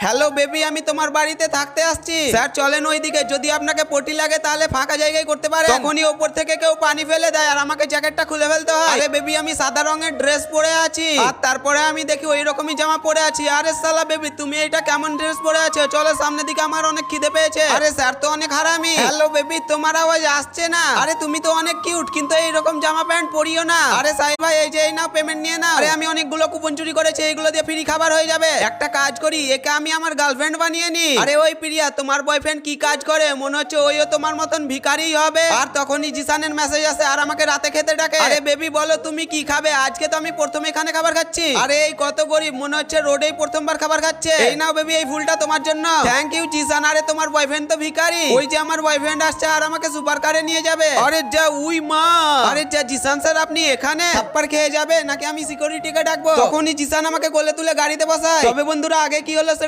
Hello baby, আমি তোমার বাড়িতে থাকতে আসছি। স্যার চলেন ওইদিকে, যদি আপনাকে পটি লাগে তাহলে ফাঁকা জায়গায় করতে পারে। তখনই ওপর থেকে কেউ পানি ফেলে দেয় আর আমাকে জ্যাকেটটা খুলে ফেলতে হয়। আরে বেবি, আমি সাদা রঙের ড্রেস পরে আছি আর তারপরে আমি দেখি ওই রকমই জামা পরে আছি। আরে সালা বেবি, তুমি এটা কেমন ড্রেস পরে আছো? চলো সামনের দিকে, আমার অনেক খিদে পেয়েছে। আরে স্যার তো অনেক হারামি। হ্যালো বেবি, তোমার আওয়াজ আসছে না। আরে তুমি তো অনেক কিউট, কিন্তু এইরকম জামা প্যান্ট পরিও না। আরে সাহিল ভাই, এই যে এই নাও, পেমেন্ট নিয়ে নাও। আরে আমি অনেকগুলো কুপন চুরি করেছি, এইগুলো দিয়ে ফ্রি খাবার হয়ে যাবে। একটা কাজ করি, একে আমি আমার গার্লফ্রেন্ড বানিয়ে নি। আরে ওই প্রিয়া, তোমার বয়ফ্রেন্ড কি কাজ করে? মনে হচ্ছে ওইও তোমার মতন ভিখারি হবে। আর তখনই জিসানের মেসেজ আসে আর আমাকে রাতে খেতে ডাকে। আরে বেবি বলো তুমি কি খাবে? আজকে তো আমি প্রথম এখানে খাবার খাচ্ছি। আরে এই কত গরিব, মনে হচ্ছে রোডেই প্রথমবার খাবার খাচ্ছে। এই নাও বেবি, এই ফুলটা তোমার জন্য। Thank you Jisan. আরে তোমার বয়ফ্রেন্ড তো ভিখারি। ওই যে আমার বয়ফ্রেন্ড আসছে আর আমাকে সুপার কারে নিয়ে যাবে। আরে যা, উই মা। আরে যা জিসান স্যার, আপনি এখানে থাপ্পড় খেয়ে যাবে নাকি আমি সিকিউরিটিকে ডাকবো? তখনই জিসান আমাকে কোলে তুলে গাড়িতে বসায়। তবে বন্ধুরা, আগে কি হলো সেটা